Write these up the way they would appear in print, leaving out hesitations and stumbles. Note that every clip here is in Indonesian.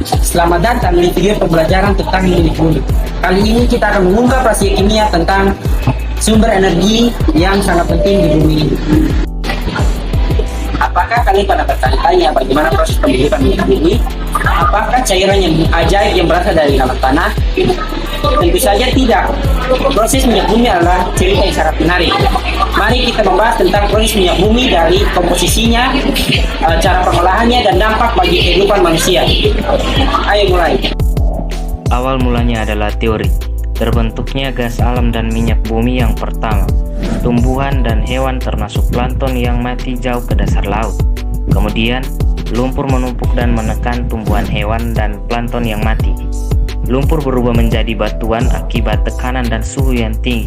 Selamat datang di video pembelajaran tentang minyak bumi. Kali ini kita akan mengungkap rahasia kimia tentang sumber energi yang sangat penting di bumi ini. Apakah kalian pada bertanya-tanya bagaimana proses pembentukan minyak bumi? Apakah cairan yang ajaib yang berasal dari dalam tanah? Tentu saja tidak. Proses minyak bumi adalah cerita yang sangat menarik. Mari kita membahas tentang proses minyak bumi dari komposisinya, cara pengolahannya, dan dampak bagi kehidupan manusia. Ayo mulai. Awal mulanya adalah teori. Terbentuknya gas alam dan minyak bumi yang pertama. Tumbuhan dan hewan termasuk plankton yang mati jauh ke dasar laut. Kemudian, lumpur menumpuk dan menekan tumbuhan hewan dan plankton yang mati. Lumpur berubah menjadi batuan akibat tekanan dan suhu yang tinggi.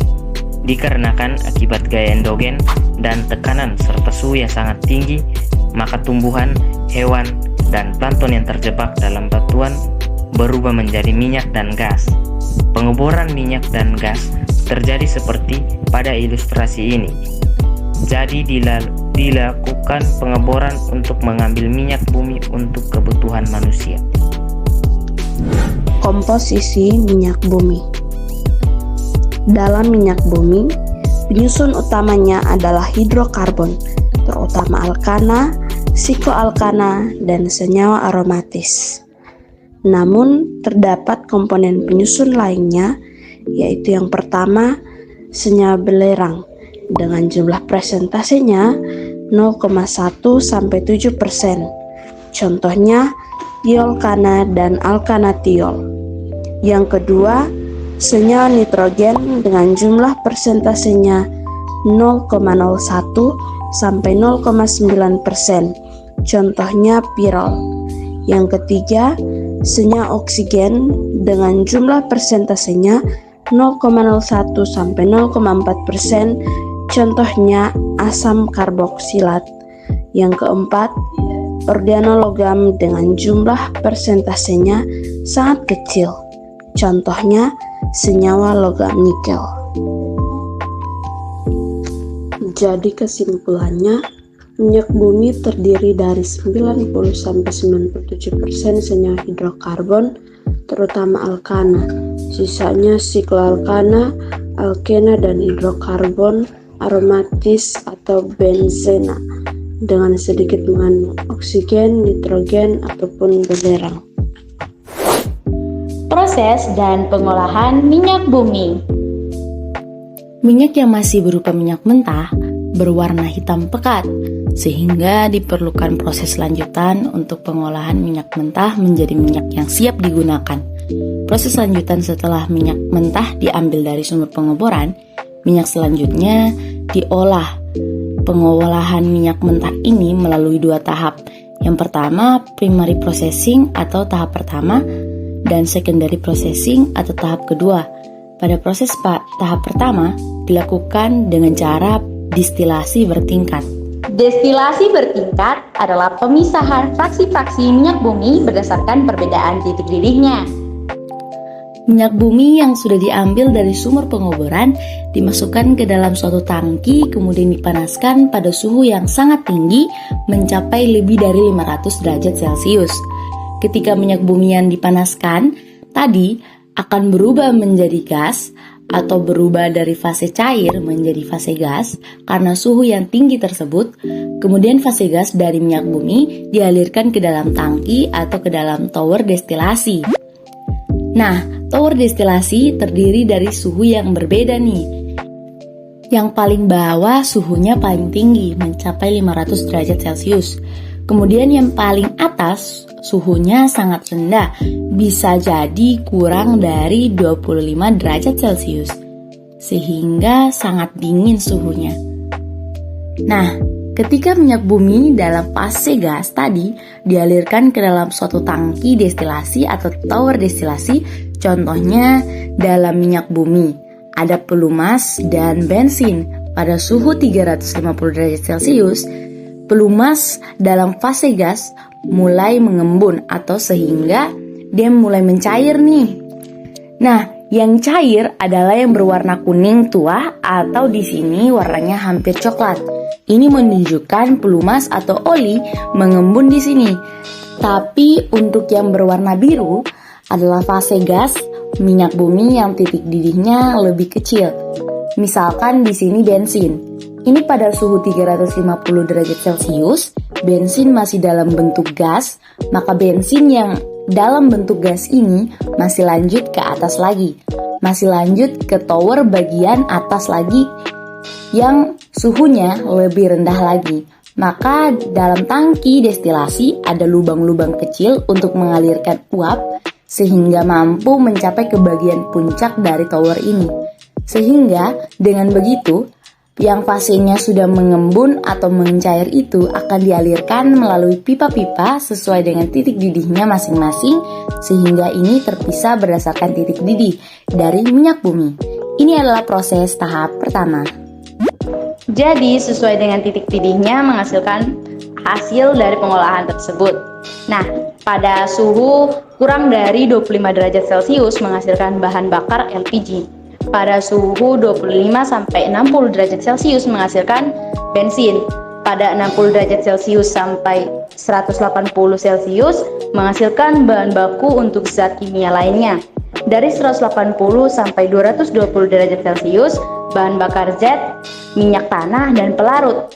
Dikarenakan akibat gaya endogen dan tekanan serta suhu yang sangat tinggi, maka tumbuhan, hewan, dan plankton yang terjebak dalam batuan berubah menjadi minyak dan gas. Pengeboran minyak dan gas terjadi seperti pada ilustrasi ini. Jadi dilakukan pengeboran untuk mengambil minyak bumi untuk kebutuhan manusia. Komposisi minyak bumi. Dalam minyak bumi, penyusun utamanya adalah hidrokarbon, terutama alkana, psikoalkana, dan senyawa aromatis. Namun, terdapat komponen penyusun lainnya, yaitu yang pertama, senyawa belerang, dengan jumlah presentasinya 0,1-7%. Contohnya, tiolkana dan alkanatiol. Yang kedua, senyawa nitrogen dengan jumlah persentasenya 0,01-0,9%. Contohnya pirol. Yang ketiga, senyawa oksigen dengan jumlah persentasenya 0,01-0,4%. Contohnya asam karboksilat. Yang keempat, organologam dengan jumlah persentasenya sangat kecil. Contohnya senyawa logam nikel. Jadi kesimpulannya, minyak bumi terdiri dari 90-97% senyawa hidrokarbon, terutama alkana. Sisanya sikloalkana, alkena, dan hidrokarbon aromatis atau benzena, dengan sedikit mengandung oksigen, nitrogen, ataupun belerang. Proses dan pengolahan minyak bumi. Minyak yang masih berupa minyak mentah berwarna hitam pekat, sehingga diperlukan proses lanjutan untuk pengolahan minyak mentah menjadi minyak yang siap digunakan. Proses lanjutan setelah minyak mentah diambil dari sumber pengeboran, minyak selanjutnya diolah. Pengolahan minyak mentah ini melalui dua tahap. Yang pertama, primary processing atau tahap pertama, dan secondary processing atau tahap kedua. Pada proses tahap pertama dilakukan dengan cara distilasi bertingkat. Destilasi bertingkat adalah pemisahan fraksi-fraksi minyak bumi berdasarkan perbedaan titik didihnya. Minyak bumi yang sudah diambil dari sumber pengoboran dimasukkan ke dalam suatu tangki, kemudian dipanaskan pada suhu yang sangat tinggi mencapai lebih dari 500 derajat Celcius. Ketika minyak bumi yang dipanaskan tadi akan berubah menjadi gas atau berubah dari fase cair menjadi fase gas karena suhu yang tinggi tersebut, kemudian fase gas dari minyak bumi dialirkan ke dalam tangki atau ke dalam tower destilasi. Nah, tower destilasi terdiri dari suhu yang berbeda nih. Yang paling bawah suhunya paling tinggi, mencapai 500 derajat Celcius. Kemudian yang paling atas suhunya sangat rendah, bisa jadi kurang dari 25 derajat Celcius, sehingga sangat dingin suhunya. Nah, ketika minyak bumi dalam fase gas tadi dialirkan ke dalam suatu tangki destilasi atau tower destilasi, contohnya dalam minyak bumi, ada pelumas dan bensin pada suhu 350 derajat Celcius. Pelumas dalam fase gas mulai mengembun atau sehingga dia mulai mencair nih. Nah, yang cair adalah yang berwarna kuning tua atau di sini warnanya hampir coklat. Ini menunjukkan pelumas atau oli mengembun di sini. Tapi untuk yang berwarna biru adalah fase gas minyak bumi yang titik didihnya lebih kecil. Misalkan di sini bensin. Ini pada suhu 350 derajat Celcius, bensin masih dalam bentuk gas, maka bensin yang dalam bentuk gas ini masih lanjut ke atas lagi. Masih lanjut ke tower bagian atas lagi yang suhunya lebih rendah lagi. Maka dalam tangki destilasi ada lubang-lubang kecil untuk mengalirkan uap sehingga mampu mencapai ke bagian puncak dari tower ini. Sehingga dengan begitu, yang fasenya sudah mengembun atau mencair itu akan dialirkan melalui pipa-pipa sesuai dengan titik didihnya masing-masing sehingga ini terpisah berdasarkan titik didih dari minyak bumi. Ini adalah proses tahap pertama. Jadi sesuai dengan titik didihnya menghasilkan hasil dari pengolahan tersebut. Nah, pada suhu kurang dari 25 derajat Celcius menghasilkan bahan bakar LPG. Pada suhu 25-60 derajat Celcius menghasilkan bensin. Pada 60 derajat Celcius sampai 180 Celcius menghasilkan bahan baku untuk zat kimia lainnya. Dari 180 sampai 220 derajat Celcius bahan bakar zat, minyak tanah, dan pelarut.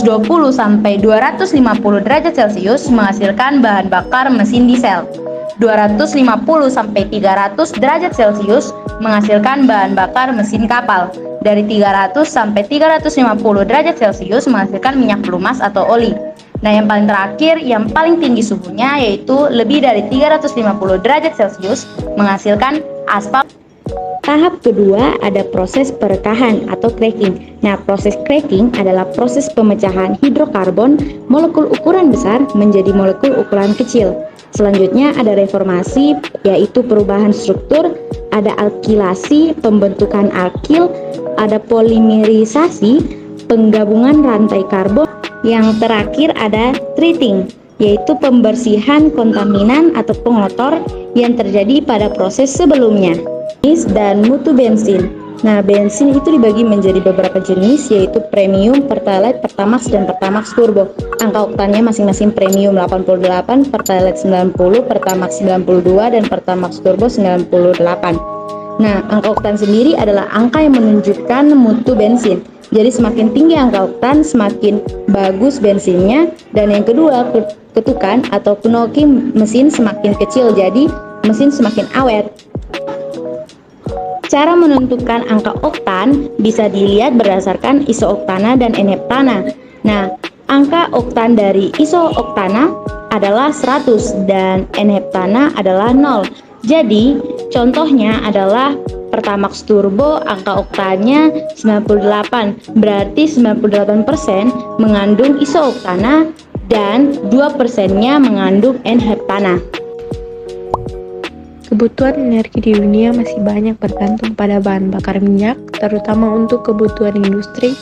120 sampai 250 derajat Celcius menghasilkan bahan bakar mesin diesel. 250 sampai 300 derajat Celcius menghasilkan bahan bakar mesin kapal. Dari 300 sampai 350 derajat Celcius menghasilkan minyak pelumas atau oli. Nah, yang paling terakhir, yang paling tinggi suhunya yaitu lebih dari 350 derajat Celcius menghasilkan aspal. Tahap kedua ada proses perekahan atau cracking. Nah, proses cracking adalah proses pemecahan hidrokarbon molekul ukuran besar menjadi molekul ukuran kecil. Selanjutnya ada reformasi, yaitu perubahan struktur, ada alkilasi, pembentukan alkil, ada polimerisasi, penggabungan rantai karbon. Yang terakhir ada treating, yaitu pembersihan kontaminan atau pengotor yang terjadi pada proses sebelumnya. Dan mutu bensin. Nah, bensin itu dibagi menjadi beberapa jenis, yaitu premium, pertalite, pertamax, dan pertamax turbo. Angka oktannya masing-masing premium 88, pertalite 90, pertamax 92, dan pertamax turbo 98. Nah, angka oktan sendiri adalah angka yang menunjukkan mutu bensin. Jadi semakin tinggi angka oktan, semakin bagus bensinnya. Dan yang kedua, ketukan atau knoki mesin semakin kecil, jadi mesin semakin awet. Cara menentukan angka oktan bisa dilihat berdasarkan isooktana dan enheptana. Nah, angka oktan dari isooktana adalah 100 dan enheptana adalah 0. Jadi, contohnya adalah pertamax turbo angka oktannya 98, berarti 98% mengandung isooktana dan 2%-nya mengandung enheptana. Kebutuhan energi di dunia masih banyak bergantung pada bahan bakar minyak, terutama untuk kebutuhan industri,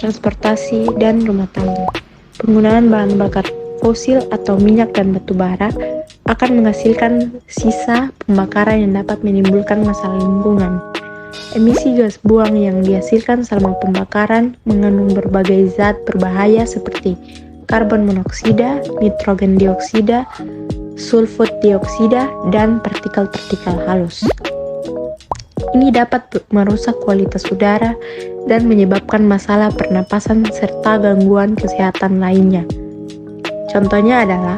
transportasi, dan rumah tangga. Penggunaan bahan bakar fosil atau minyak dan batu bara akan menghasilkan sisa pembakaran yang dapat menimbulkan masalah lingkungan. Emisi gas buang yang dihasilkan selama pembakaran mengandung berbagai zat berbahaya seperti karbon monoksida, nitrogen dioksida, sulfur dioksida, dan partikel-partikel halus. Ini dapat merusak kualitas udara dan menyebabkan masalah pernapasan serta gangguan kesehatan lainnya. Contohnya adalah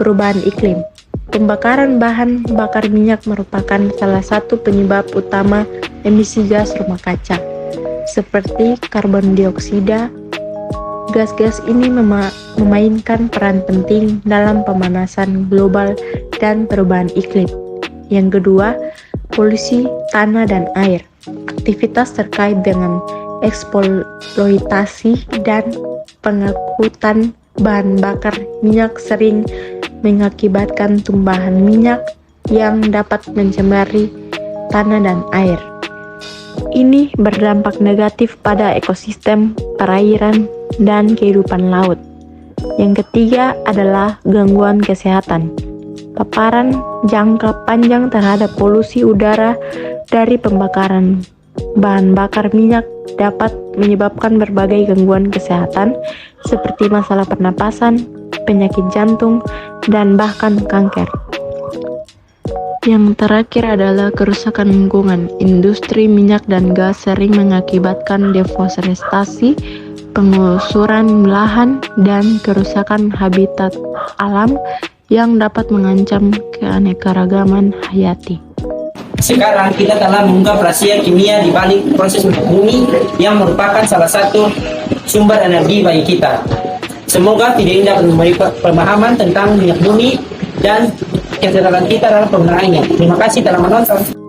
perubahan iklim. Pembakaran bahan bakar minyak merupakan salah satu penyebab utama emisi gas rumah kaca, seperti karbon dioksida. Gas-gas ini memainkan peran penting dalam pemanasan global dan perubahan iklim. Yang kedua, polusi tanah dan air. Aktivitas terkait dengan eksploitasi dan pengangkutan bahan bakar minyak sering mengakibatkan tumpahan minyak yang dapat mencemari tanah dan air. Ini berdampak negatif pada ekosistem perairan dan kehidupan laut. Yang ketiga adalah gangguan kesehatan. Paparan jangka panjang terhadap polusi udara dari pembakaran bahan bakar minyak dapat menyebabkan berbagai gangguan kesehatan seperti masalah pernapasan, penyakit jantung, dan bahkan kanker. Yang terakhir adalah kerusakan lingkungan. Industri minyak dan gas sering mengakibatkan deforestasi, penggusuran lahan, dan kerusakan habitat alam yang dapat mengancam keanekaragaman hayati. Sekarang kita telah mengungkap rahasia kimia di balik proses minyak bumi yang merupakan salah satu sumber energi bagi kita. Semoga video ini dapat memberi pemahaman tentang minyak bumi dan kesadaran kita dalam penggunaannya. Terima kasih telah menonton.